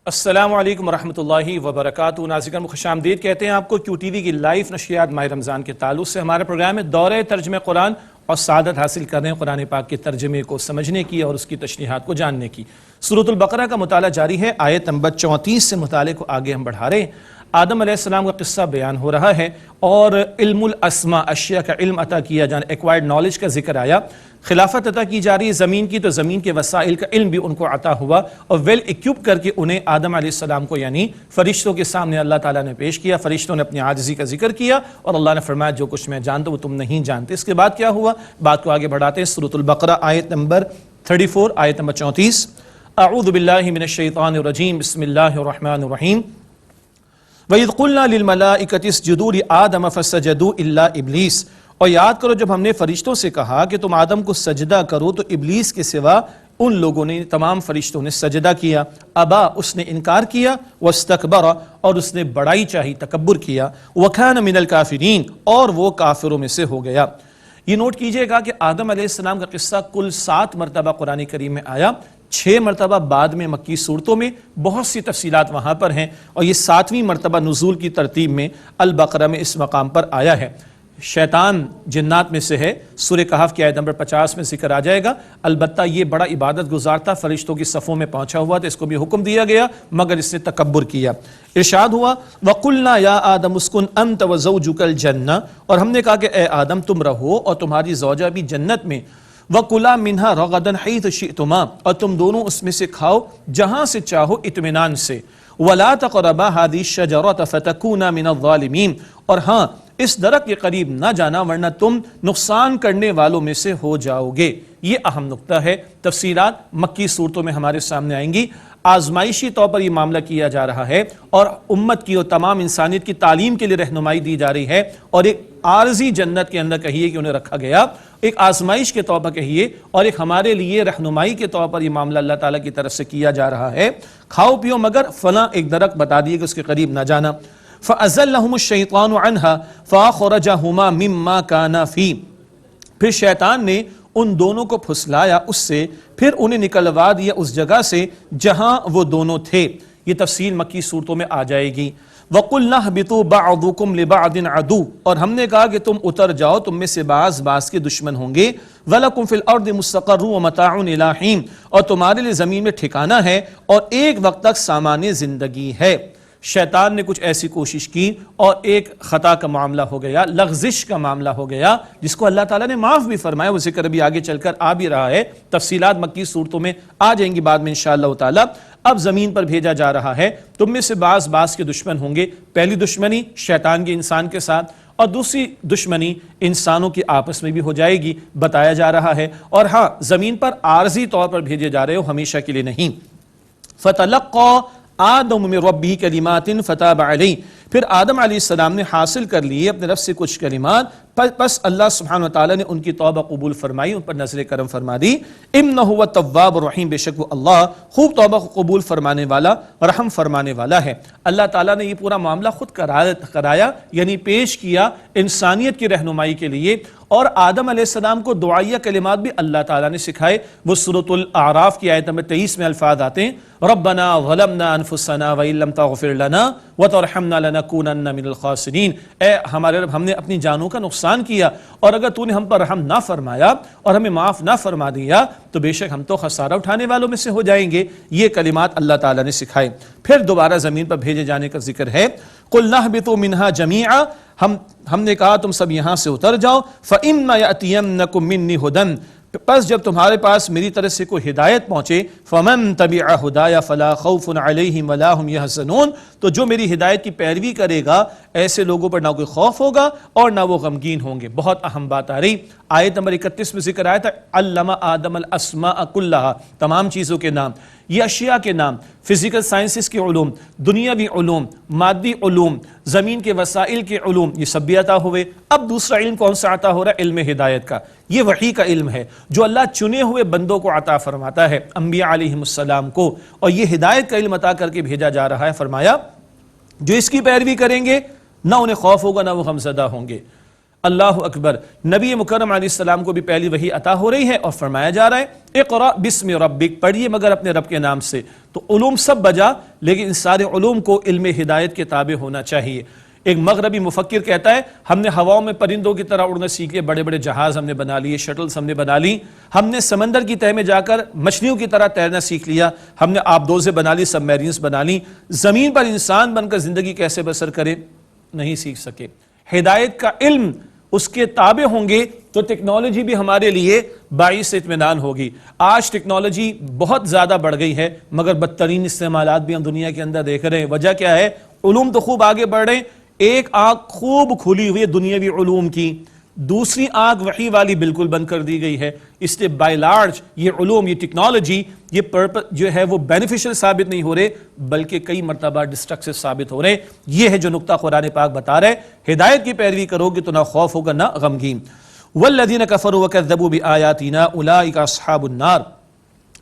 السلام علیکم ورحمۃ اللہ وبرکاتہ۔ ناظرین خوش آمدید کہتے ہیں آپ کو کیو ٹی وی کی لائیو نشریات ماہ رمضان کے تعلق سے۔ ہمارے پروگرام میں دورہ ترجمہ قرآن اور سعادت حاصل کر رہے ہیں قرآن پاک کے ترجمے کو سمجھنے کی اور اس کی تشریحات کو جاننے کی۔ سورۃ البقرہ کا مطالعہ جاری ہے، آیت نمبر 34 سے مطالعے کو آگے ہم بڑھا رہے ہیں۔ آدم علیہ السلام کا قصہ بیان ہو رہا ہے اور علم الاسماء، اشیاء کا علم عطا کیا جانا، ایکوائرڈ نالج کا ذکر آیا۔ خلافت عطا کی جا رہی ہے زمین کی، تو زمین کے وسائل کا علم بھی ان کو عطا ہوا اور ویل ایکوپ کر کے انہیں آدم علیہ السلام کو یعنی فرشتوں کے سامنے اللہ تعالیٰ نے پیش کیا۔ فرشتوں نے اپنی عاجزی کا ذکر کیا اور اللہ نے فرمایا جو کچھ میں جانتا وہ تم نہیں جانتے۔ اس کے بعد کیا ہوا، بات کو آگے بڑھاتے ہیں۔ سورۃ البقرہ آیت نمبر 34، آیت نمبر 34۔ اعوذ باللہ من الشیطان الرجیم، بسم اللہ الرحمن الرحیم۔ وَإِذْ قُلْنَا لِلْمَلَائِكَةِ اسْجُدُوا لِآدَمَ فَسَجَدُوا إِلَّا إِبْلِيسَ، اور یاد کرو جب ہم نے فرشتوں سے کہا کہ تم آدم کو سجدہ کرو تو ابلیس کے سوا ان لوگوں نے، تمام فرشتوں نے سجدہ کیا۔ ابا، اس نے انکار کیا، واستکبر، اور اس نے بڑائی چاہی، تکبر کیا، وکان من الکافرین، اور وہ کافروں میں سے ہو گیا۔ یہ نوٹ کیجئے گا کہ آدم علیہ السلام کا قصہ کل 7 مرتبہ قرآن کریم میں آیا، 6 مرتبہ بعد میں مکی صورتوں میں، بہت سی تفصیلات وہاں پر ہیں، اور یہ 7ویں مرتبہ نزول کی ترتیب میں البقرہ میں اس مقام پر آیا ہے۔ شیطان جنات میں سے ہے، سورہ کہف کی آیت نمبر 50 میں ذکر آ جائے گا۔ البتہ یہ بڑا عبادت گزار تھا، فرشتوں کی صفوں میں پہنچا ہوا تھا، اس کو بھی حکم دیا گیا مگر اس نے تکبر کیا۔ ارشاد ہوا وَقُلْنَا يَا آدَمُ اسْكُنْ أَنْتَ وَزَوْجُكَ الْجَنَّةَ، اور ہم نے کہا کہ اے آدم تم رہو اور تمہاری زوجہ بھی جنت میں، وَكُلَا مِنْهَا رَغَدًا حَيْثُ شِئْتُمَا، اور تم دونوں اس میں سے کھاؤ جہاں سے چاہو اطمینان سے، وَلَا تَقْرَبَا هَذِهِ الشَّجَرَةَ فَتَكُونَا مِنَ الظَّالِمِينَ، اور ہاں اس درخت کے قریب نہ جانا ورنہ تم نقصان کرنے والوں میں سے ہو جاؤ گے۔ یہ اہم نقطہ ہے، تفصیلات مکی صورتوں میں ہمارے سامنے آئیں گی۔ آزمائشی طور پر یہ معاملہ کیا جا رہا ہے اور امت کی اور تمام انسانیت کی تعلیم کے لیے رہنمائی دی جا رہی ہے، اور ایک عارضی جنت کے اندر کہیے کہ انہیں رکھا گیا، ایک آزمائش کے طور پر کہیے، اور ایک ہمارے لیے رہنمائی کے طور پر یہ معاملہ اللہ تعالیٰ کی طرف سے کیا جا رہا ہے۔ کھاؤ پیو مگر فلاں ایک درخت بتا دیے کہ اس کے قریب نہ جانا۔ فَأَزَلَّهُمُ الشَّيْطَانُ عَنْهَا فَأَخْرَجَهُمَا مِمَّا كَانَا فِيهِ، پھر شیطان نے ان دونوں کو پھسلایا اس سے، پھر انہیں نکلوا دیا اس جگہ سے جہاں وہ دونوں تھے۔ یہ تفصیل مکی صورتوں میں آ جائے گی۔ وَقُلْنَا اهْبِطُوا بَعْضُكُمْ لِبَعْضٍ عَدُوٌّ، اور ہم نے کہا کہ تم اتر جاؤ، تم میں سے بعض کے دشمن ہوں گے۔ وَلَكُمْ فِي الْأَرْضِ مُسْتَقَرٌّ وَمَتَاعٌ إِلَىٰ حِينٍ، اور تمہارے لیے زمین میں ٹھکانہ ہے اور ایک وقت تک سامان زندگی ہے۔ شیطان نے کچھ ایسی کوشش کی اور ایک خطا کا معاملہ ہو گیا، لغزش کا معاملہ ہو گیا، جس کو اللہ تعالیٰ نے معاف بھی فرمایا، وہ ذکر ابھی آگے چل کر آ بھی رہا ہے، تفصیلات مکی صورتوں میں آ جائیں گی بعد میں انشاءاللہ تعالیٰ۔ اب زمین پر بھیجا جا رہا ہے، تم میں سے بعض کے دشمن ہوں گے۔ پہلی دشمنی شیطان کے انسان کے ساتھ، اور دوسری دشمنی انسانوں کی آپس میں بھی ہو جائے گی، بتایا جا رہا ہے۔ اور ہاں زمین پر عارضی طور پر بھیجے جا رہے ہو، ہمیشہ کے لیے نہیں۔ فَتَلَقَّى آدم من ربہ کلمات فتاب علیہ، پھر آدم علیہ السلام نے حاصل کر لیے اپنے رب سے کچھ کلمات، پس اللہ سبحانہ وتعالیٰ نے ان کی توبہ قبول فرمائی، ان پر نظر کرم فرما دی۔ انہ هو التواب الرحیم، بے شک وہ اللہ خوب توبہ قبول فرمانے والا، رحم فرمانے والا ہے۔ اللہ تعالیٰ نے یہ پورا معاملہ خود کرایا، یعنی پیش کیا انسانیت کی رہنمائی کے لیے، اور آدم علیہ السلام کو دعائیہ کلمات بھی اللہ تعالیٰ نے سکھائے۔ وہ سورۃ الاعراف کی آیت نمبر 23 میں الفاظ آتے ہیں، ربنا ظلمنا انفسنا وان لم تغفر لنا وترحمنا لنکونن من الخاسرین، اے ہمارے رب ہم نے اپنی جانوں کا نقصان کیا، اور اگر تو نے ہم پر رحم نہ فرمایا اور ہمیں معاف نہ فرما دیا تو بے شک ہم تو خسارہ اٹھانے والوں میں سے ہو جائیں گے۔ یہ کلمات اللہ تعالیٰ نے سکھائے۔ پھر دوبارہ زمین پر بھیجے جانے کا ذکر ہے، قُلْنَا اهْبِطُوا مِنْهَا جَمِيعًا، ہم نے کہا تم سب یہاں سے اتر جاؤ، فَإِمَّا يَأْتِيَنَّكُم مِّنِّي هُدًى، پس جب تمہارے پاس میری طرف سے کوئی ہدایت پہنچے، فَمَن تَبِعَ هُدَايَ فَلَا خَوْفٌ عَلَيْهِمْ وَلَا هُمْ يَحْزَنُونَ، تو جو میری ہدایت کی پیروی کرے گا ایسے لوگوں پر نہ کوئی خوف ہوگا اور نہ وہ غمگین ہوں گے۔ بہت اہم بات آ رہی، آیت نمبر 31 میں ذکر آیا تھا، علّم آدم الاسماء کلھا، تمام چیزوں کے نام، یہ اشیاء کے نام، فزیکل سائنسز کے علوم، دنیاوی علوم، مادی علوم، زمین کے وسائل کے علوم، یہ سب بھی عطا ہوئے۔ اب دوسرا علم کون سا عطا ہو رہا ہے؟ علم ہدایت کا۔ یہ وحی کا علم ہے جو اللہ چنے ہوئے بندوں کو عطا فرماتا ہے، انبیاء علیہم السلام کو، اور یہ ہدایت کا علم عطا کر کے بھیجا جا رہا ہے۔ فرمایا جو اس کی پیروی کریں گے نہ انہیں خوف ہوگا نہ وہ غمزدہ ہوں گے۔ اللہ اکبر، نبی مکرم علیہ السلام کو بھی پہلی وحی عطا ہو رہی ہے اور فرمایا جا رہا ہے اقرأ بسم ربک، پڑھیے مگر اپنے رب کے نام سے۔ تو علوم سب بجا، لیکن ان سارے علوم کو علم ہدایت کے تابع ہونا چاہیے۔ ایک مغربی مفکر کہتا ہے ہم نے ہواؤں میں پرندوں کی طرح اڑنا سیکھ لیے، بڑے بڑے جہاز ہم نے بنا لیے، شٹلز ہم نے بنا لی، ہم نے سمندر کی تہہ میں جا کر مچھلیوں کی طرح تیرنا سیکھ لیا، ہم نے آبدوزیں بنا لی، سب میرینز بنا لی، زمین پر انسان بن کر زندگی کیسے بسر کرے نہیں سیکھ سکے۔ ہدایت کا علم اس کے تابع ہوں گے تو ٹیکنالوجی بھی ہمارے لیے باعث اطمینان ہوگی۔ آج ٹیکنالوجی بہت زیادہ بڑھ گئی ہے، مگر بدترین استعمالات بھی ہم دنیا کے اندر دیکھ رہے ہیں۔ وجہ کیا ہے؟ علوم تو خوب آگے بڑھ رہے ہیں، ایک آنکھ خوب کھلی ہوئی ہے دنیاوی علوم کی، دوسری آنکھ وحی والی بالکل بند کر دی گئی ہے۔ اس لیے بائی لارج یہ علوم، یہ ٹیکنالوجی، یہ جو ہے وہ بینیفیشل ثابت نہیں ہو رہے بلکہ کئی مرتبہ ڈسٹرکٹیو ثابت ہو رہے۔ یہ ہے جو نقطہ قرآن پاک بتا رہے، ہدایت کی پیروی کرو گے تو نہ خوف ہوگا نہ غمگین۔ والذین کفروا وکذبوا بآیاتنا اولئک اصحاب النار،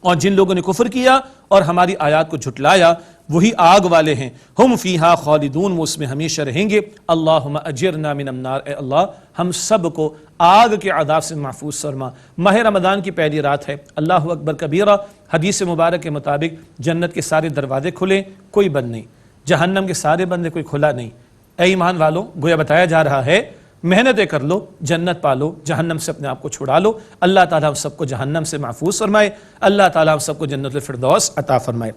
اور جن لوگوں نے کفر کیا اور ہماری آیات کو جھٹلایا وہی آگ والے ہیں، ہم فیہا خالدون، وہ اس میں ہمیشہ رہیں گے۔ اللہم اجرنا من النار، اے اللہ ہم سب کو آگ کے عذاب سے محفوظ فرما۔ ماہ رمضان کی پہلی رات ہے، اللہ اکبر کبیرہ، حدیث مبارک کے مطابق جنت کے سارے دروازے کھلے، کوئی بند نہیں، جہنم کے سارے بندے، کوئی کھلا نہیں۔ اے ایمان والو، گویا بتایا جا رہا ہے محنتیں کر لو، جنت پالو، جہنم سے اپنے آپ کو چھڑا لو۔ اللہ تعالیٰ ہم سب کو جہنم سے محفوظ فرمائے، اللہ تعالیٰ ہم سب کو جنت الفردوس عطا فرمائے۔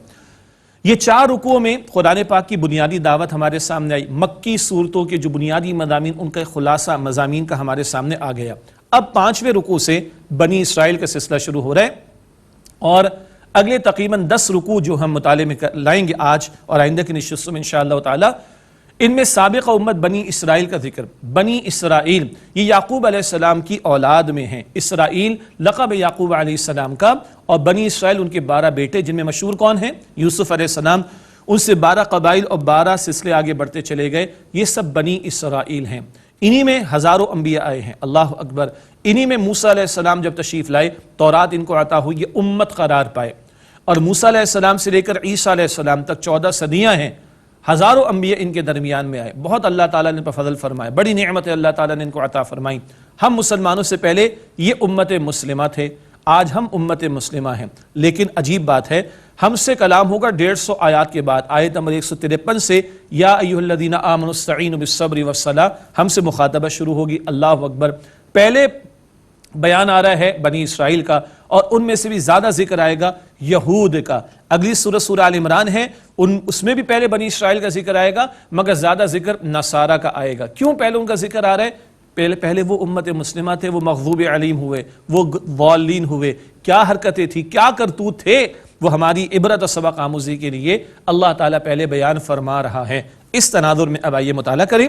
یہ 4 رکوعوں میں قرآن پاک کی بنیادی دعوت ہمارے سامنے آئی، مکی صورتوں کے جو بنیادی مضامین ان کا خلاصہ مضامین کا ہمارے سامنے آ گیا۔ اب 5ویں رکوع سے بنی اسرائیل کا سلسلہ شروع ہو رہا ہے، اور اگلے تقریباً 10 رکوع جو ہم مطالعے میں لائیں گے آج اور آئندہ کی نشستوں میں انشاءاللہ تعالی، ان میں سابقہ امت بنی اسرائیل کا ذکر۔ بنی اسرائیل یہ یعقوب علیہ السلام کی اولاد میں ہیں، اسرائیل لقب یعقوب علیہ السلام کا، اور بنی اسرائیل ان کے 12 بیٹے، جن میں مشہور کون ہیں؟ یوسف علیہ السلام، ان سے 12 قبائل اور 12 سلسلے آگے بڑھتے چلے گئے، یہ سب بنی اسرائیل ہیں۔ انہی میں ہزاروں انبیاء آئے ہیں، اللہ اکبر۔ انہی میں موسیٰ علیہ السلام جب تشریف لائے، تورات ان کو عطا ہوئی، یہ امت قرار پائے، اور موسیٰ علیہ السلام سے لے کر عیسیٰ علیہ السلام تک 14 صدیاں ہیں، ہزاروں انبیاء ان کے درمیان میں آئے، بہت اللہ تعالیٰ نے ان پر فضل فرمائے، بڑی نعمت اللہ تعالیٰ نے ان کو عطا فرمائی۔ ہم مسلمانوں سے پہلے یہ امت مسلمہ تھے، آج ہم امت مسلمہ ہیں، لیکن عجیب بات ہے ہم سے کلام ہوگا 150 آیات کے بعد، آیت نمبر 153 سے یا ایھا الذین آمنوا استعینوا بالصبر والصلاۃ، ہم سے مخاطبہ شروع ہوگی۔ اللہ اکبر۔ پہلے بیان آ رہا ہے بنی اسرائیل کا، اور ان میں سے بھی زیادہ ذکر آئے گا یہود کا۔ اگلی سورہ آل عمران ہے، اس میں بھی پہلے بنی اسرائیل کا ذکر آئے گا، مگر زیادہ ذکر نصارہ کا آئے گا۔ کیوں پہلے ان کا ذکر آ رہا ہے؟ پہلے وہ امت مسلمہ تھے، وہ مغضوب علیہم ہوئے، وہ ضالین ہوئے، کیا حرکتیں تھی، کیا کرتوت تھے، وہ ہماری عبرت و سبق آموزی کے لیے اللہ تعالیٰ پہلے بیان فرما رہا ہے۔ اس تناظر میں اب آئیے مطالعہ کریں۔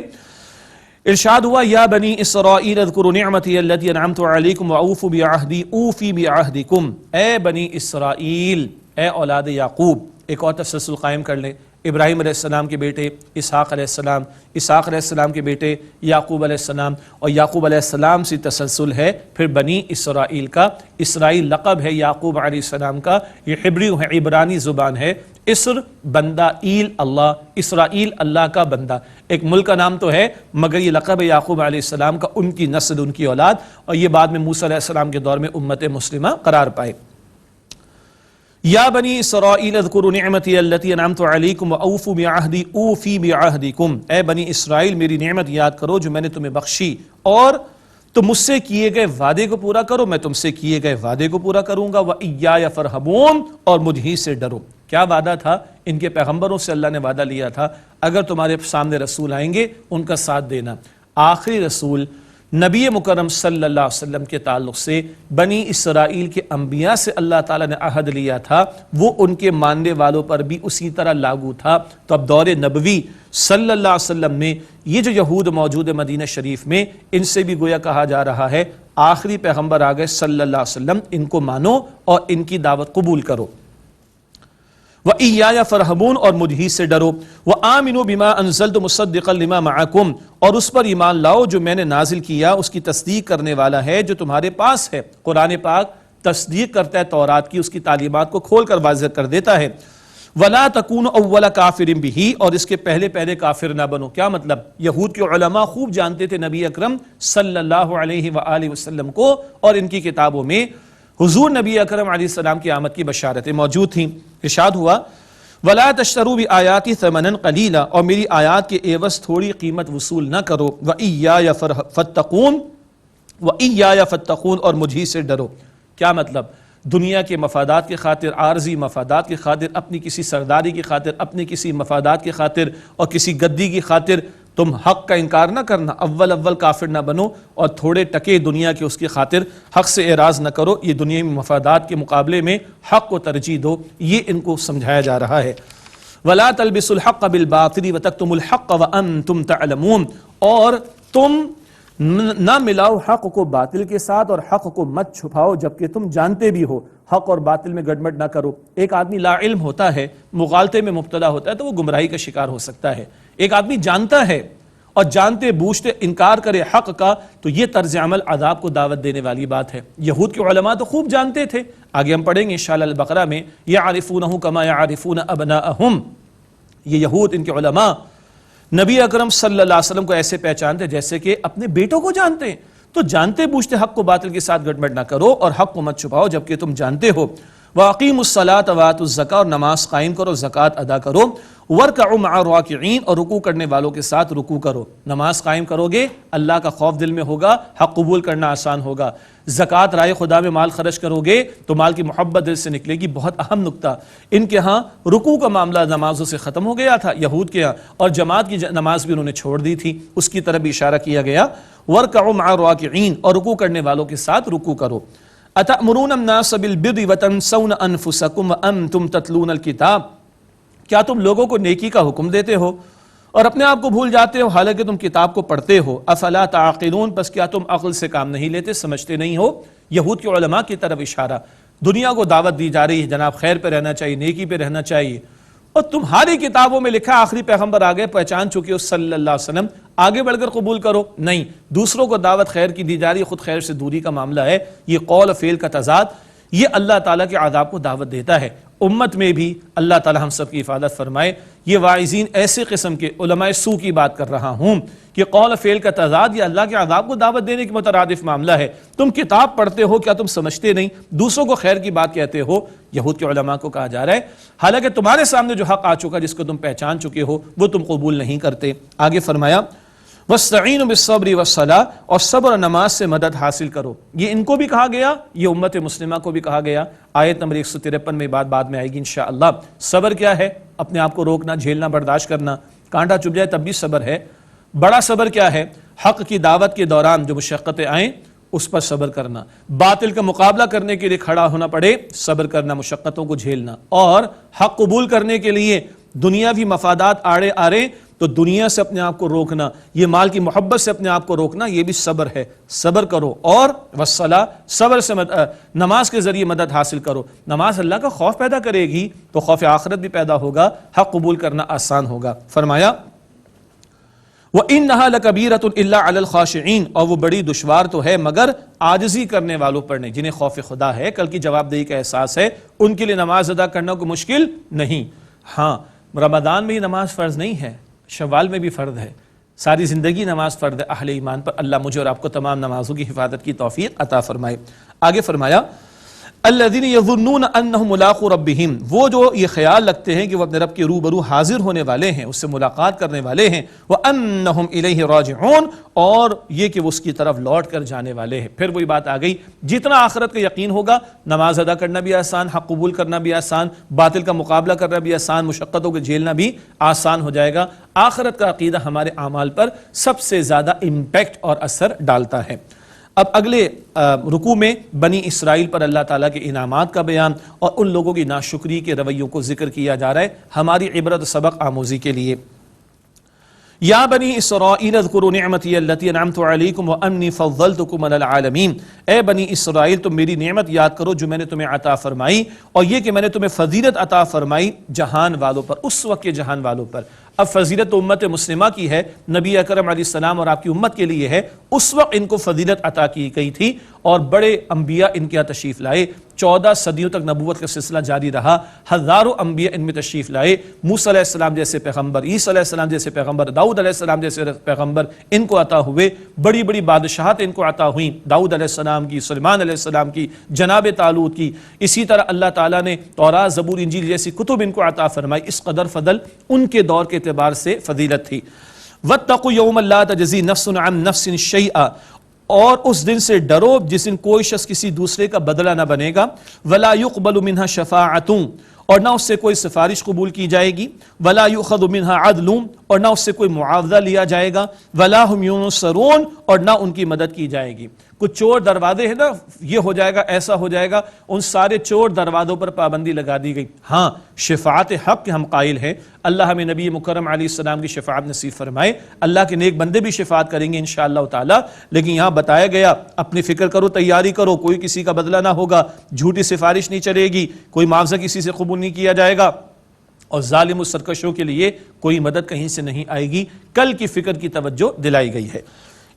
ارشاد ہوا یا بنی اسرائیل اذکروا نعمتی التی انعمت علیکم واوفوا بعہدی اوفی بعہدکم، اے بنی اسرائیل، اے اولاد یعقوب۔ ایک اور تسلسل قائم کر لیں، ابراہیم علیہ السلام کے بیٹے اسحاق علیہ السلام، اسحاق علیہ السلام کے بیٹے یعقوب علیہ السلام، اور یعقوب علیہ السلام سے تسلسل ہے پھر بنی اسرائیل کا۔ اسرائیل لقب ہے یعقوب علیہ السلام کا، یہ ہبری ہے، عبرانی زبان ہے۔ اسر بندہ، ایل اللہ، اسرائیل اللہ کا بندہ، ایک ملک کا نام تو ہے مگر یہ لقب ہے یعقوب علیہ السلام کا، ان کی نسل، ان کی اولاد، اور یہ بعد میں موسیٰ علیہ السلام کے دور میں امت مسلمہ قرار پائے۔ یا بنی اسرائیل اذکروا نعمتی التی انعمت علیکم واوفوا بعہدی اوفی بعہدکم، اے بنی اسرائیل میری نعمت یاد کرو جو میں نے تمہیں بخشی، اور تم مجھ سے کیے گئے وعدے کو پورا کرو، میں تم سے کیے گئے وعدے کو پورا کروں گا۔ وَإِيَّایَ فَارْهَبُونِ، اور مجھ ہی سے ڈرو۔ کیا وعدہ تھا؟ ان کے پیغمبروں سے اللہ نے وعدہ لیا تھا اگر تمہارے سامنے رسول آئیں گے ان کا ساتھ دینا۔ آخری رسول نبی مکرم صلی اللہ علیہ وسلم کے تعلق سے بنی اسرائیل کے انبیاء سے اللہ تعالیٰ نے عہد لیا تھا، وہ ان کے ماننے والوں پر بھی اسی طرح لاگو تھا۔ تو اب دور نبوی صلی اللہ علیہ وسلم میں یہ جو یہود موجود مدینہ شریف میں، ان سے بھی گویا کہا جا رہا ہے آخری پیغمبر آ گئے صلی اللہ علیہ وسلم، ان کو مانو اور ان کی دعوت قبول کرو۔ وَإِيَّایَ فَارْهَبُونِ، اور مجھ ہی سے ڈرو۔ وَآمِنُوا بِمَا أَنزَلْتُ مُصَدِّقًا لِمَا مَعَكُمْ، اور اس پر ایمان لاؤ جو میں نے نازل کیا اس کی تصدیق کرنے والا ہے جو تمہارے پاس ہے۔ قرآن پاک تصدیق کرتا ہے تورات کی، اس کی تعلیمات کو کھول کر واضح کر دیتا ہے۔ وَلَا تَكُونُ أَوَّلَ كَافِرٍ بِهِ، اور اس کے پہلے کافر نہ بنو۔ کیا مطلب؟ یہود کے علماء خوب جانتے تھے نبی اکرم صلی اللہ علیہ وآلہ وسلم کو، اور ان کی کتابوں میں حضور نبی اکرم علیہ السلام کی آمد کی بشارتیں موجود تھیں۔ ارشاد ہوا وَلَا تَشْتَرُوا بِآيَاتِ ثَمَنًا قَلِيلًا، اور میری آیات کے عوض تھوڑی قیمت وصول نہ کرو، وَإِيَّايَ فَاتَّقُونَ، اور مجھی سے ڈرو۔ کیا مطلب؟ دنیا کے مفادات کی خاطر، عارضی مفادات کی خاطر، اپنی کسی سرداری کی خاطر، اپنی کسی مفادات کی خاطر اور کسی گدی کی خاطر تم حق کا انکار نہ کرنا، اول کافر نہ بنو، اور تھوڑے ٹکے دنیا کے اس کی خاطر حق سے اعراض نہ کرو، یہ دنیا میں مفادات کے مقابلے میں حق کو ترجیح دو، یہ ان کو سمجھایا جا رہا ہے۔ وَلَا تَلْبِسُوا الْحَقَّ بِالْبَاطِلِ وَتَكْتُمُوا الْحَقَّ وَأَنْتُمْ تَعْلَمُونَ، اور تم نہ ملاؤ حق کو باطل کے ساتھ اور حق کو مت چھپاؤ جبکہ تم جانتے بھی ہو، حق اور باطل میں گڑبڑ نہ کرو۔ ایک آدمی لا علم ہوتا ہے، مغالطے میں مبتلا ہوتا ہے تو وہ گمراہی کا شکار ہو سکتا ہے۔ ایک آدمی جانتا ہے اور جانتے بوجھتے انکار کرے حق کا، تو یہ طرز عمل عذاب کو دعوت دینے والی بات ہے۔ یہود کے علماء تو خوب جانتے تھے، آگے ہم پڑھیں گے انشاءاللہ البقرہ میں، یعرفونہ کما یعرفون ابناءہم، یہ یہود ان کے علماء نبی اکرم صلی اللہ علیہ وسلم کو ایسے پہچانتے جیسے کہ اپنے بیٹوں کو جانتے ہیں۔ تو جانتے بوجھتے حق کو باطل کے ساتھ گڑبڑ نہ کرو اور حق کو مت چھپاؤ جبکہ تم جانتے ہو۔ وَأَقِيمُوا الصَّلَاةَ وَآتُوا الزَّكَاةَ، اور نماز قائم کرو، زکوٰۃ ادا کرو۔ وَارْكَعُوا مَعَ الرَّاكِعِينَ، اور رکوع کرنے والوں کے ساتھ رکوع کرو۔ نماز قائم کرو گے، اللہ کا خوف دل میں ہوگا، حق قبول کرنا آسان ہوگا۔ زکوٰۃ رائے خدا میں مال خرچ کرو گے تو مال کی محبت دل سے نکلے گی۔ بہت اہم نکتہ، ان کے ہاں رکوع کا معاملہ نمازوں سے ختم ہو گیا تھا یہود کے ہاں، اور جماعت کی نماز بھی انہوں نے چھوڑ دی تھی، اس کی طرف بھی اشارہ کیا گیا۔ وَارْكَعُوا مَعَ الرَّاكِعِينَ، اور رکوع کرنے والوں کے ساتھ رکوع کرو۔ أَتَأْمُرُونَ النَّاسَ بِالْبِرِّ وَتَنْسَوْنَ أَنفُسَكُمْ وَأَنْتُمْ تَتْلُونَ الْكِتَابَ، کیا تم لوگوں کو نیکی کا حکم دیتے ہو اور اپنے آپ کو بھول جاتے ہو حالانکہ تم کتاب کو پڑھتے ہو؟ افلا تعقلون، پس کیا تم عقل سے کام نہیں لیتے، سمجھتے نہیں ہو؟ یہود کے علماء کی طرف اشارہ، دنیا کو دعوت دی جا رہی ہے جناب خیر پہ رہنا چاہیے، نیکی پہ رہنا چاہیے، اور تمہاری کتابوں میں لکھا آخری پیغمبر آ گئے، پہچان چکے ہو صلی اللہ علیہ وسلم، آگے بڑھ کر قبول کرو؟ نہیں، دوسروں کو دعوت خیر کی دی جا رہی ہے، خود خیر سے دوری کا معاملہ ہے۔ یہ قول و فعل کا تضاد، یہ اللہ تعالیٰ کے عذاب کو دعوت دیتا ہے۔ امت میں بھی اللہ تعالیٰ ہم سب کی حفاظت فرمائے۔ یہ واعظین ایسے قسم کے علماء سو کی بات کر رہا ہوں کہ قول و فعل کا تضاد یہ اللہ کے عذاب کو دعوت دینے کے مترادف معاملہ ہے۔ تم کتاب پڑھتے ہو، کیا تم سمجھتے نہیں؟ دوسروں کو خیر کی بات کہتے ہو۔ یہود کے علماء کو کہا جا رہا ہے حالانکہ تمہارے سامنے جو حق آ چکا جس کو تم پہچان چکے ہو وہ تم قبول نہیں کرتے۔ آگے فرمایا وَاسْتَعِينُوا بِالصَّبْرِ وَالصَّلَاةِ، اور صبر اور نماز سے مدد حاصل کرو۔ یہ ان کو بھی کہا گیا، یہ امت مسلمہ کو بھی کہا گیا۔ آیت نمبر 153 میں بات بعد میں آئے گی انشاءاللہ۔ صبر کیا ہے؟ اپنے آپ کو روکنا، جھیلنا، برداشت کرنا، کانٹا چبھ جائے تب بھی صبر ہے۔ بڑا صبر کیا ہے؟ حق کی دعوت کے دوران جو مشقتیں آئیں اس پر صبر کرنا، باطل کا مقابلہ کرنے کے لیے کھڑا ہونا پڑے صبر کرنا، مشقتوں کو جھیلنا، اور حق قبول کرنے کے لیے دنیاوی مفادات آڑے آ رہے تو دنیا سے اپنے آپ کو روکنا، یہ مال کی محبت سے اپنے آپ کو روکنا، یہ بھی صبر ہے۔ صبر کرو، اور والصلاۃ، صبر سے نماز کے ذریعے مدد حاصل کرو۔ نماز اللہ کا خوف پیدا کرے گی تو خوف آخرت بھی پیدا ہوگا، حق قبول کرنا آسان ہوگا۔ فرمایا وَإِنَّهَا لَكَبِيرَةٌ إِلَّا عَلَى الْخَاشِعِينَ، اور وہ بڑی دشوار تو ہے مگر عاجزی کرنے والوں پر نہیں، جنہیں خوف خدا ہے، کل کی جواب دہی کا احساس ہے، ان کے لیے نماز ادا کرنا کوئی مشکل نہیں۔ ہاں، رمضان میں ہی نماز فرض نہیں ہے، شوال میں بھی فرض ہے، ساری زندگی نماز فرض ہے اہل ایمان پر۔ اللہ مجھے اور آپ کو تمام نمازوں کی حفاظت کی توفیق عطا فرمائے۔ آگے فرمایا الذین یظنون انہم ملاقو ربہم، وہ جو یہ خیال رکھتے ہیں کہ وہ اپنے رب کے روبرو حاضر ہونے والے ہیں، اس سے ملاقات کرنے والے ہیں، وانہم الیہ راجعون، اور یہ کہ وہ اس کی طرف لوٹ کر جانے والے ہیں۔ پھر وہی بات آ گئی، جتنا آخرت کا یقین ہوگا نماز ادا کرنا بھی آسان، حق قبول کرنا بھی آسان، باطل کا مقابلہ کرنا بھی آسان، مشقتوں کو جھیلنا بھی آسان ہو جائے گا۔ آخرت کا عقیدہ ہمارے اعمال پر سب سے زیادہ امپیکٹ اور اثر ڈالتا ہے۔ اب اگلے رکوع میں بنی اسرائیل پر اللہ تعالیٰ کے انعامات کا بیان اور ان لوگوں کی ناشکری کے رویوں کو ذکر کیا جا رہا ہے ہماری عبرت سبق آموزی کے لیے۔ یا بنی اسرائیل اذکروا نعمتی التی انعمت علیکم وانی فضلتکم علی العالمین، اے بنی اسرائیل تم میری نعمت یاد کرو جو میں نے تمہیں عطا فرمائی، اور یہ کہ میں نے تمہیں فضیلت عطا فرمائی جہان والوں پر، اس وقت کے جہان والوں پر۔ اب فضیلت امت مسلمہ کی ہے، نبی اکرم علیہ السلام اور آپ کی امت کے لیے ہے، اس وقت ان کو فضیلت عطا کی گئی تھی اور بڑے انبیاء ان کے یہاں تشریف لائے. 14 صدیوں تک نبوت کا سلسلہ جاری رہا. ہزاروں انبیاء ان میں تشریف لائے. موسیٰ علیہ السلام جیسے پیغمبر، عیسیٰ علیہ السلام جیسے پیغمبر، داؤد علیہ السلام جیسے پیغمبر ان کو عطا ہوئے. بڑی بڑی بادشاہت ان کو عطا ہوئیں، داؤد علیہ السلام کی، سلیمان علیہ السلام کی، جناب طالوت کی. اسی طرح اللہ تعالیٰ نے تورات، زبور، انجیل جیسی کتب ان کو عطا فرمائی. اس قدر فضل ان کے دور کے اعتبار سے فضیلت تھی. وَاتَّقُوا يَوْمًا لَا تَجْزِي نَفْسٌ عَن نَفْسٍ شَيْئًا، اور اس دن سے ڈرو جس دن کوئی شخص کسی دوسرے کا بدلہ نہ بنے گا. وَلَا يُقْبَلُ مِنْهَا شَفَاعَةٌ، اور نہ اس سے کوئی سفارش قبول کی جائے گی. وَلَا يُؤْخَذُ مِنْهَا عَدْلٌ، اور نہ اس سے کوئی معاوضہ لیا جائے گا. وَلَا هُمْ يُنصَرُونَ، اور نہ ان کی مدد کی جائے گی. کچھ چور دروازے ہیں نا، یہ ہو جائے گا، ایسا ہو جائے گا، ان سارے چور دروازوں پر پابندی لگا دی گئی. ہاں شفاعت حق کے ہم قائل ہیں. اللہ ہمیں نبی مکرم علیہ السلام کی شفاعت نصیب فرمائے. اللہ کے نیک بندے بھی شفاعت کریں گے انشاءاللہ تعالی. لیکن یہاں بتایا گیا اپنی فکر کرو، تیاری کرو، کوئی کسی کا بدلہ نہ ہوگا، جھوٹی سفارش نہیں چلے گی، کوئی معاوضہ کسی سے قبول نہیں کیا جائے گا، اور ظالم و سرکشوں کے لیے کوئی مدد کہیں سے نہیں آئے گی. کل کی فکر کی توجہ دلائی گئی ہے.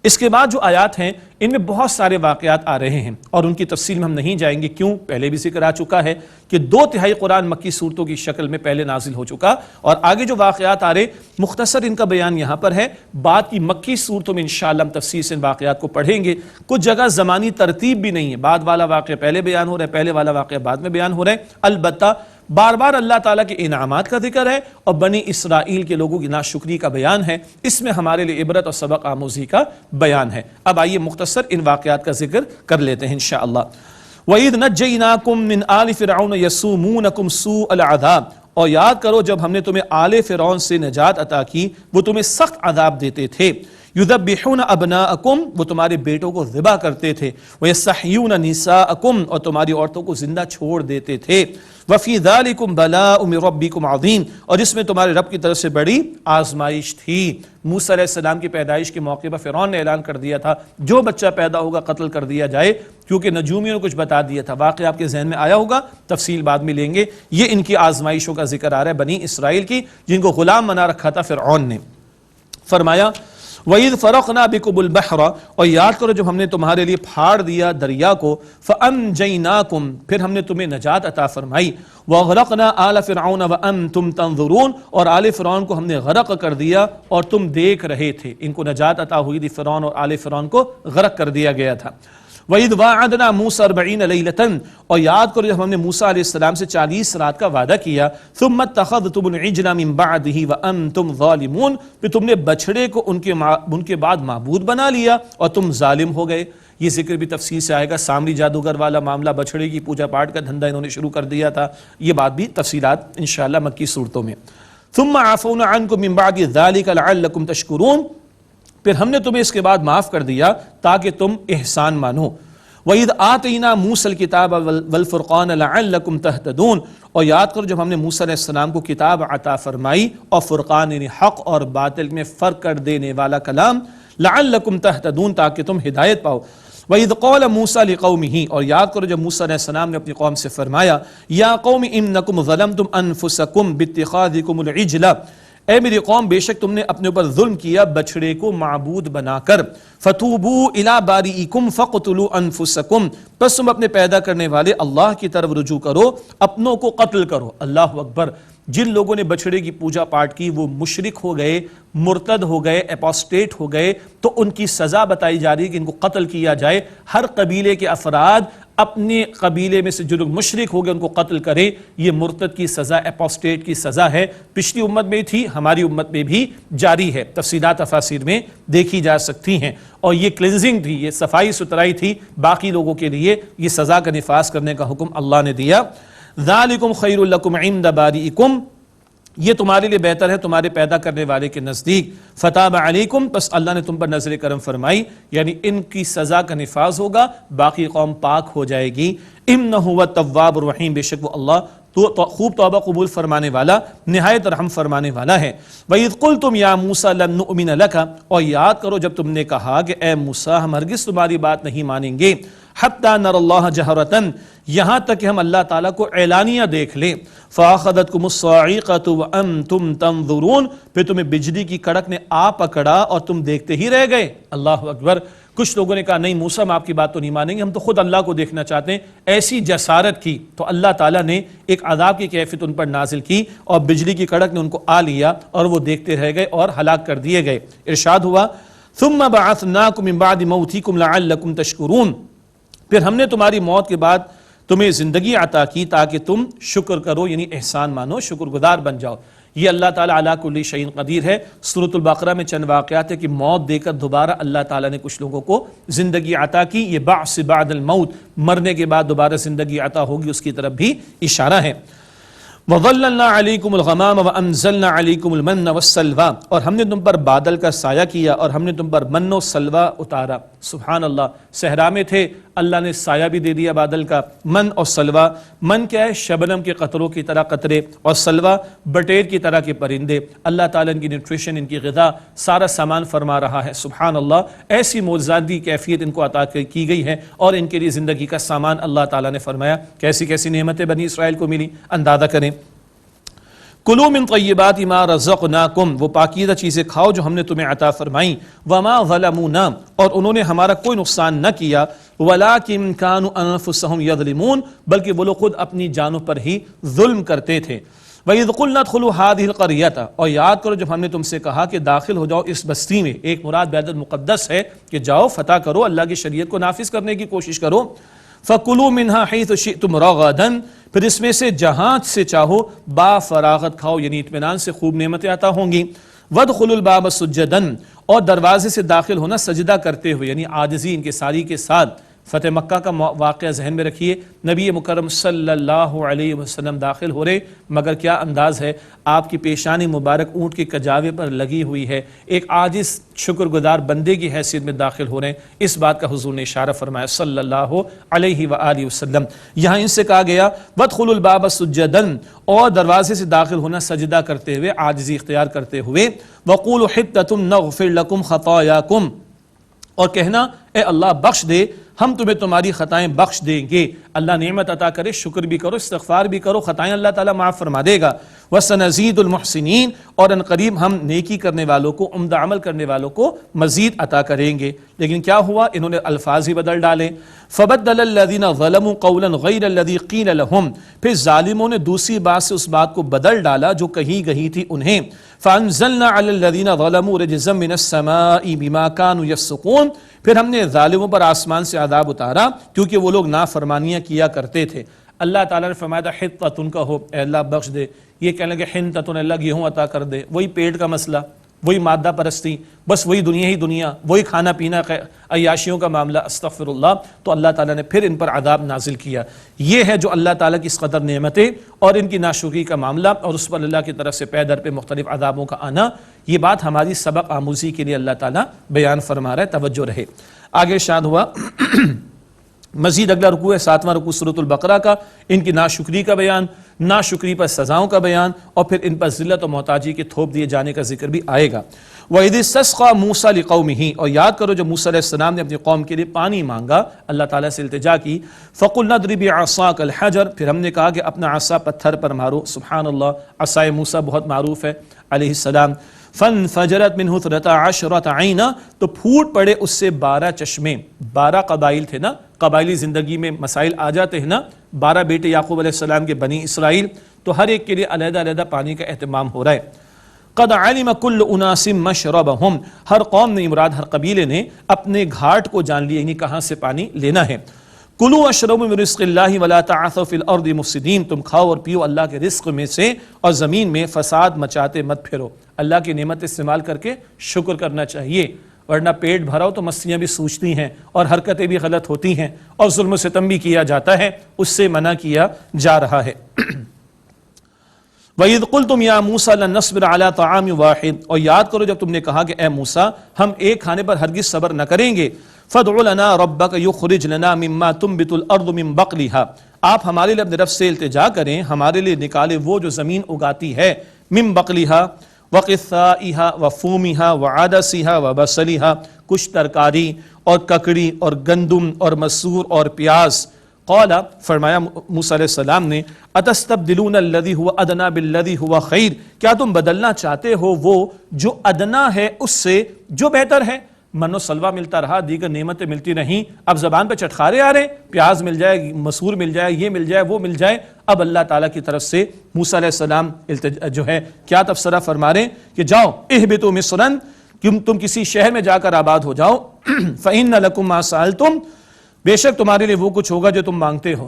اس کے بعد جو آیات ہیں ان میں بہت سارے واقعات آ رہے ہیں اور ان کی تفصیل میں ہم نہیں جائیں گے. کیوں؟ پہلے بھی ذکر آ چکا ہے کہ 2/3 قرآن مکی صورتوں کی شکل میں پہلے نازل ہو چکا، اور آگے جو واقعات آ رہے مختصر ان کا بیان یہاں پر ہے. بعد کی مکی صورتوں میں انشاءاللہ ہم تفصیل سے ان واقعات کو پڑھیں گے. کچھ جگہ زمانی ترتیب بھی نہیں ہے، بعد والا واقعہ پہلے بیان ہو رہا ہے، پہلے والا واقعہ بعد میں بیان ہو رہا ہے. البتہ بار بار اللہ تعالیٰ کے انعامات کا ذکر ہے اور بنی اسرائیل کے لوگوں کی ناشکری کا بیان ہے. اس میں ہمارے لیے عبرت اور سبق آموزی کا بیان ہے. اب آئیے مختصر ان واقعات کا ذکر کر لیتے ہیں انشاءاللہ. وَإِذْ نَجَّيْنَاكُمْ مِنْ آلِ فِرْعَوْنَ يَسُومُونَكُمْ سُوءَ الْعَذَابِ، اور یاد کرو جب ہم نے تمہیں آل فرعون سے نجات عطا کی، وہ تمہیں سخت عذاب دیتے تھے. یذبحون ابناءکم، وہ تمہارے بیٹوں کو ذبح کرتے تھے. ویستحیون نساءکم، اور تمہاری عورتوں کو زندہ چھوڑ دیتے تھے. وفی ذالکم بلاء من ربکم عظیم، اور اس میں تمہارے رب کی طرف سے بڑی آزمائش تھی. موسیٰ علیہ السلام کی پیدائش کے موقع پر فرعون نے اعلان کر دیا تھا جو بچہ پیدا ہوگا قتل کر دیا جائے، کیونکہ نجومیوں نے کچھ بتا دیا تھا. واقعہ آپ کے ذہن میں آیا ہوگا، تفصیل بعد میں لیں گے. یہ ان کی آزمائشوں کا ذکر آ رہا ہے بنی اسرائیل کی، جن کو غلام بنا رکھا تھا فرعون نے. فرمایا وَإِذْ فَرَقْنَا بِكُمُ الْبَحْرَ، اور یاد کرو جب ہم نے تمہارے لیے پھاڑ دیا دریا کو. فَأَنْجَيْنَاكُمْ، پھر ہم نے تمہیں نجات عطا فرمائی. وَغْرَقْنَا آلَ فِرْعَوْنَ وَأَنْتُمْ تَنظُرُونَ، اور آل فرعون کو ہم نے غرق کر دیا اور تم دیکھ رہے تھے. ان کو نجات عطا ہوئی تھی، فرعون اور آل فرعون کو غرق کر دیا گیا تھا. وَإِذْ وَاعَدْنَا مُوسَىٰ 40 لَيْلَةً، اور یاد کرو جب ہم نے موسیٰ علیہ السلام سے 40 رات کا وعدہ کیا. ثُمَّ اتَّخَذْتُمُ الْعِجْلَ مِن بَعْدِهِ وَأَنْتُمْ ظَالِمُونَ، پھر تم نے بچڑے کو ان کے بعد معبود بنا لیا اور تم ظالم ہو گئے. یہ ذکر بھی تفصیل سے آئے گا. سامری جادوگر والا معاملہ، بچڑے کی پوجا پاٹ کا دھندا انہوں نے شروع کر دیا تھا. یہ بات بھی تفصیلات انشاءاللہ مکی صورتوں میں. ثُمَّ عَفَوْنَا عَنْكُم مِّن بَعْدِ ذَلِكَ لَعَلَّكُمْ تَشْكُرُونَ، پھر ہم نے تمہیں اس کے بعد معاف کر دیا تاکہ تم احسان مانو. وَإِذْ آتَيْنَا مُوسَى الْكِتَابَ وَالْفُرْقَانَ لَعَلَّكُمْ تَهْتَدُونَ، اور یاد کرو جب ہم نے موسیٰ علیہ السلام کو کتاب عطا فرمائی اور فرقان یعنی حق اور باطل میں فرق کر دینے والا کلام. لَعَلَّكُمْ تَهْتَدُونَ، تاکہ تم ہدایت پاؤ. وَإِذْ قَالَ مُوسَىٰ لِقَوْمِهِ، اور یاد کرو جب موسیٰ علیہ السلام نے اپنی قوم سے فرمایا یا قوم انکم ظلمتم انفسکم باتخاذکم العجل، اے میری قوم بے شک تم نے اپنے اوپر ظلم کیا بچڑے کو معبود بنا کر. فتوبوا الی باریئکم فاقتلوا انفسکم، پس تم اپنے پیدا کرنے والے اللہ کی طرف رجوع کرو، اپنوں کو قتل کرو. اللہ اکبر. جن لوگوں نے بچڑے کی پوجا پاٹ کی وہ مشرک ہو گئے، مرتد ہو گئے، اپوسٹیٹ ہو گئے، تو ان کی سزا بتائی جا رہی ہے کہ ان کو قتل کیا جائے. ہر قبیلے کے افراد اپنے قبیلے میں سے جو لوگ مشرک ہو گئے ان کو قتل کرے. یہ مرتد کی سزا، اپوسٹیٹ کی سزا ہے. پچھلی امت میں تھی، ہماری امت میں بھی جاری ہے. تفصیلات تفاسیر میں دیکھی جا سکتی ہیں. اور یہ کلینزنگ تھی، یہ صفائی ستھرائی تھی باقی لوگوں کے لیے. یہ سزا کا نفاذ کرنے کا حکم اللہ نے دیا. ذالکم خیر لکم عند باریئکم، یہ تمہارے لیے بہتر ہے تمہارے پیدا کرنے والے کے نزدیک. فتاب علیکم، پس اللہ نے تم پر نظر کرم فرمائی، یعنی ان کی سزا کا نفاذ ہوگا، باقی قوم پاک ہو جائے گی. انہ هو التواب الرحیم، بے شک وہ اللہ تو خوب توبہ قبول فرمانے والا، نہایت رحم فرمانے والا ہے. وَإِذْ قُلْتُمْ يَا مُوسَىٰ لَن نُؤْمِنَ لَكَ، اور یاد کرو جب تم نے کہا کہ اے موسیٰ ہم ہرگز تمہاری بات نہیں مانیں گے. حَتَّىٰ نَرَى اللَّهَ جَهْرَةً، یہاں تک کہ ہم اللہ تعالیٰ کو اعلانیہ دیکھ لیں. فَأَخَذَتْكُمُ الصَّاعِقَةُ وَأَنْتُمْ تَنظُرُونَ، پھر تمہیں بجلی کی کڑک نے آ پکڑا اور تم دیکھتے ہی رہ گئے. اللہ اکبر. کچھ لوگوں نے کہا نہیں موسیٰ ہم آپ کی بات تو نہیں مانیں گے، ہم تو خود اللہ کو دیکھنا چاہتے ہیں۔ ایسی جسارت کی تو اللہ تعالیٰ نے ایک عذاب کی کیفیت ان پر نازل کی اور بجلی کی کڑک نے ان کو آ لیا اور وہ دیکھتے رہ گئے اور ہلاک کر دیے گئے۔ ارشاد ہوا ثم بعثناکم من بعد موتکم لعلکم تشکرون، پھر ہم نے تمہاری موت کے بعد تمہیں زندگی عطا کی تاکہ تم شکر کرو، یعنی احسان مانو، شکر گزار بن جاؤ۔ یہ اللہ تعالیٰ علی کل شیء قدیر ہے۔ سورۃ البقرہ میں چند واقعات ہے کہ موت دے کر دوبارہ اللہ تعالیٰ نے کچھ لوگوں کو زندگی عطا کی۔ یہ بعث بعد الموت، مرنے کے بعد دوبارہ زندگی عطا ہوگی، اس کی طرف بھی اشارہ ہے۔ وَظَلَّلْنَا عَلَيْكُمُ الْغَمَامَ وَأَنزَلْنَا عَلَيْكُمُ الْمَنَّ وَالسَّلْوَىٰ، اور ہم نے تم پر بادل کا سایہ کیا اور ہم نے تم پر من و سلوہ اتارا۔ سبحان اللہ، صحرا میں تھے، اللہ نے سایہ بھی دے دیا بادل کا۔ من اور سلوہ، من کیا ہے؟ شبنم کے قطروں کی طرح قطرے، اور سلوہ بٹیر کی طرح کے پرندے۔ اللہ تعالیٰ ان کی نیوٹریشن، ان کی غذا، سارا سامان فرما رہا ہے۔ سبحان اللہ، ایسی معجزاتی کیفیت ان کو عطا کی گئی ہے اور ان کے لیے زندگی کا سامان اللہ تعالیٰ نے فرمایا۔ کیسی کیسی نعمتیں بنی اسرائیل کو ملی، اندازہ کریں۔ کلوا من طیبات ما رزقناکم، وہ پاکیزہ چیزیں کھاؤ جو ہم نے تمہیں عطا فرمائیں۔ وما ظلمونا، اور انہوں نے ہمارا کوئی نقصان نہ کیا۔ ولکن کانوا انفسهم یظلمون، بلکہ وہ لوگ خود اپنی جانوں پر ہی ظلم کرتے تھے۔ وَإِذْ قُلْنَا ادْخُلُوا هَٰذِهِ الْقَرْيَةَ، اور یاد کرو جب ہم نے تم سے کہا کہ داخل ہو جاؤ اس بستی میں، ایک مراد بیت المقدس ہے کہ جاؤ فتح کرو، اللہ کی شریعت کو نافذ کرنے کی کوشش کرو۔ فَكُلُوا مِنْهَا حَيْثُ شِئْتُمْ رَغَدًا، پھر اس میں سے جہاں سے چاہو با فراغت کھاؤ، یعنی اطمینان سے خوب نعمتیں عطا ہوں گی۔ وَادْخُلُوا الْبَابَ سُجَّدًا، اور دروازے سے داخل ہونا سجدہ کرتے ہوئے، یعنی عاجزی انکساری کے ساتھ۔ فتح مکہ کا واقعہ ذہن میں رکھیے، نبی مکرم صلی اللہ علیہ وسلم داخل ہو رہے، مگر کیا انداز ہے، آپ کی پیشانی مبارک اونٹ کے کجاوے پر لگی ہوئی ہے، ایک عاجز شکر گزار بندے کی حیثیت میں داخل ہو رہے ہیں۔ اس بات کا حضور نے اشارہ فرمایا صلی اللہ علیہ وآلہ وسلم۔ یہاں ان سے کہا گیا وَادْخُلُوا الْبَابَ سُجَّدًا، اور دروازے سے داخل ہونا سجدہ کرتے ہوئے، عاجزی اختیار کرتے ہوئے۔ وَقُولُوا حِطَّةٌ نَغْفِرْ لَكُمْ خَطَايَاكُمْ، اور کہنا اے اللہ بخش دے، ہم تمہیں تمہاری خطائیں بخش دیں گے۔ اللہ نعمت عطا کرے، شکر بھی کرو، استغفار بھی کرو، خطائیں اللہ تعالیٰ معاف فرما دے گا۔ وَسَنَزِيدُ الْمُحْسِنِينَ، اور ان قریب ہم نیکی کرنے والوں کو، عمدہ عمل کرنے والوں کو مزید عطا کریں گے۔ لیکن کیا ہوا، انہوں نے الفاظ ہی بدل ڈالے۔ فَبَدَّلَ الَّذِينَ ظَلَمُوا قَوْلًا غَيْرَ الَّذِي قِيلَ لَهُمْ، پھر ظالموں نے دوسری بات سے اس بات کو بدل ڈالا جو کہی گئی تھی انہیں۔ فَأَنزَلْنَا عَلَى الَّذِينَ ظَلَمُوا رِجْزًا مِّنَ السَّمَاءِ بِمَا كَانُوا يَفْسُقُونَ، پھر ہم نے ظالموں پر آسمان سے عذاب اتارا کیونکہ وہ لوگ نافرمانیاں کیا کرتے تھے۔ اللہ تعالیٰ نے فرمایا تھا حِطَّةٌ کہو، اے اللہ بخش دے، یہ کہنے لگے حِنطَةٌ، اللہ گیہوں عطا کر دے۔ وہی پیٹ کا مسئلہ، وہی مادہ پرستی، بس وہی دنیا ہی دنیا، وہی کھانا پینا، عیاشیوں کا معاملہ، استغفر اللہ۔ تو اللہ تعالیٰ نے پھر ان پر عذاب نازل کیا۔ یہ ہے جو اللہ تعالیٰ کی اس قدر نعمتیں اور ان کی ناشکری کا معاملہ اور اس پر اللہ کی طرف سے پے در پہ مختلف عذابوں کا آنا، یہ بات ہماری سبق آموزی کے لیے اللہ تعالیٰ بیان فرما رہا ہے، توجہ رہے۔ آگے ارشاد ہوا مزید اگلا رکوع ہے 7واں رکوع سورۃ البقرہ کا، ان کی ناشکری کا بیان، ناشکری پر سزاؤں کا بیان، اور پھر ان پر ذلت و محتاجی کے تھوپ دیے جانے کا ذکر بھی آئے گا۔ وَإِذِ اسْتَسْقَىٰ مُوسَىٰ لِقَوْمِهِ، اور یاد کرو جب موسیٰ علیہ السلام نے اپنی قوم کے لیے پانی مانگا، اللہ تعالیٰ سے التجا کی۔ فَقُلْنَا اضْرِبْ بِعَصَاكَ الْحَجَرَ، پھر ہم نے کہا کہ اپنا عصا پتھر پر مارو۔ سبحان اللہ، عصائے موسیٰ بہت معروف ہے علیہ السلام۔ فَانْفَجَرَتْ مِنْهُ 12 عَيْنًا، تو پھوٹ پڑے اس سے 12 چشمے۔ 12 قبائل تھے نا، قبائلی زندگی میں مسائل آ جاتے ہیں نا، 12 بیٹے یعقوب علیہ السلام کے بنی اسرائیل، تو ہر ایک کے لیے علیحدہ علیحدہ پانی کا اہتمام ہو رہا ہے۔ قَدْ عَلِمَ كُلُّ أُنَاسٍ مَّشْرَبَهُمْ، ہر قوم نے، مراد ہر قبیلے نے، اپنے گھاٹ کو جان لیا، یعنی کہاں سے پانی لینا ہے۔ کلوا واشربوا من رزق اللہ ولا تعثوا فی الارض مفسدین، تم کھاؤ اور پیو اللہ کے رزق میں سے اور زمین میں فساد مچاتے مت پھرو۔ اللہ کی نعمت استعمال کر کے شکر کرنا چاہیے، ورنہ پیٹ بھرا ہو تو مسیاں بھی سوچتی ہیں اور حرکتیں بھی غلط ہوتی ہیں اور ظلم و ستم بھی کیا جاتا ہے، اس سے منع کیا جا رہا ہے۔ وَإِذْ قُلْتُمْ يَا مُوسَىٰ لَن نَّصْبِرَ عَلَىٰ طَعَامٍ وَاحِدٍ، اور یاد کرو جب تم نے کہا کہ اے موسیٰ ہم ایک کھانے پر ہرگز صبر نہ کریں گے۔ فَادْعُ لَنَا رَبَّكَ يُخْرِجْ لَنَا مِمَّا تُنبِتُ الْأَرْضُ مِن بَقْلِهَا، آپ ہمارے لیے اپنے رب سے التجا کریں، ہمارے لیے نکالے وہ جو زمین اگاتی ہے، من بقلها وقثائها وفومها وعدسها وبصلها، کچھ ترکاری اور ککڑی اور گندم اور مسور اور پیاز۔ قال، فرمایا موسیٰ علیہ السلام نے، اتستبدلون الذی هو ادنی بالذی هو خیر، کیا تم بدلنا چاہتے ہو وہ جو ادنا ہے اس سے جو بہتر ہے؟ من و سلوہ ملتا رہا، دیگر نعمتیں ملتی نہیں، اب زبان پہ چٹخارے آ رہے، پیاز مل جائے، مسور مل جائے، یہ مل جائے، وہ مل جائے۔ اب اللہ تعالیٰ کی طرف سے موسیٰ علیہ السلام جو ہے کیا تبصرہ فرما رہے ہیں کہ جاؤ اہبطوا مصرا، تم کسی شہر میں جا کر آباد ہو جاؤ، فإن لکم ما سألتم، بے شک تمہارے لیے وہ کچھ ہوگا جو تم مانگتے ہو۔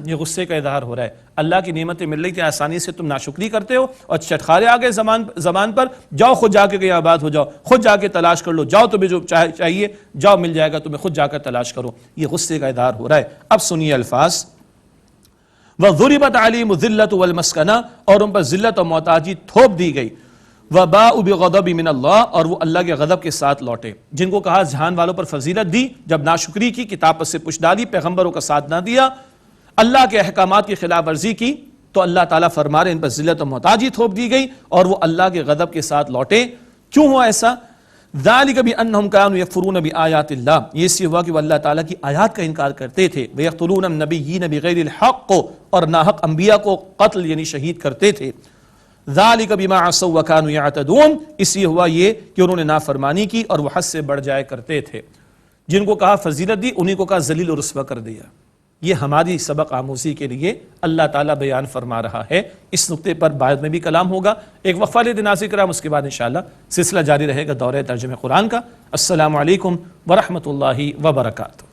یہ غصے کا اظہار ہو رہا ہے، اللہ کی نعمتیں مل رہی تھی، آسانی سے تم ناشکری کرتے ہو اور چٹخارے آ گئے زبان پر، جاؤ خود جا کے کہیں آباد ہو جاؤ، خود جا کے تلاش کر لو، جاؤ تمہیں جو چاہیے جاؤ مل جائے گا، تمہیں خود جا کر تلاش کرو۔ یہ غصے کا اظہار ہو رہا ہے۔ اب سنیے الفاظ، وَضُرِبَتْ عَلَيْهِمُ الذِّلَّةُ وَالْمَسْكَنَةُ، اور ان پر ذلت اور محتاجی تھوپ دی گئی، وَبَاءُوا بِغَضَبٍ مِّنَ اللَّهِ، اور وہ اللہ کے غضب کے ساتھ لوٹے۔ جن کو کہا جہان والوں پر فضیلت دی، جب ناشکری کی، کتاب پر سے پش ڈالی، پیغمبروں کا ساتھ نہ دیا، اللہ کے احکامات کی خلاف ورزی کی، تو اللہ تعالیٰ فرما رہے ان پر ذلت و محتاجی تھوپ دی گئی اور وہ اللہ کے غضب کے ساتھ لوٹے۔ کیوں ہوا ایسا؟ ذَلِكَ بِأَنَّهُمْ كَانُوا يَكْفُرُونَ بِآيَاتِ اللَّهِ، یہ اس سے ہوا کہ وہ اللہ تعالیٰ کی آیات کا انکار کرتے تھے، وَيَقْتُلُونَ النَّبِيِّينَ بِغَيْرِ الْحَقِّ، اور ناحق انبیاء کو قتل یعنی شہید کرتے تھے۔ ذَلِكَ بِمَا عَصَوْا وَكَانُوا يَعْتَدُونَ، اس لیے ہوا یہ کہ انہوں نے نافرمانی کی اور وہ حد سے بڑھ جایا کرتے تھے۔ جن کو کہا فضیلت دی، انہی کو کہا ذلیل و رسوا کر دیا۔ یہ ہماری سبق آموزی کے لیے اللہ تعالیٰ بیان فرما رہا ہے۔ اس نقطے پر بعد میں بھی کلام ہوگا، ایک وقفہ لیتے ناظرین کرام، اس کے بعد انشاءاللہ سلسلہ جاری رہے گا دورہ ترجمہ قرآن کا۔ السلام علیکم ورحمۃ اللہ وبرکاتہ۔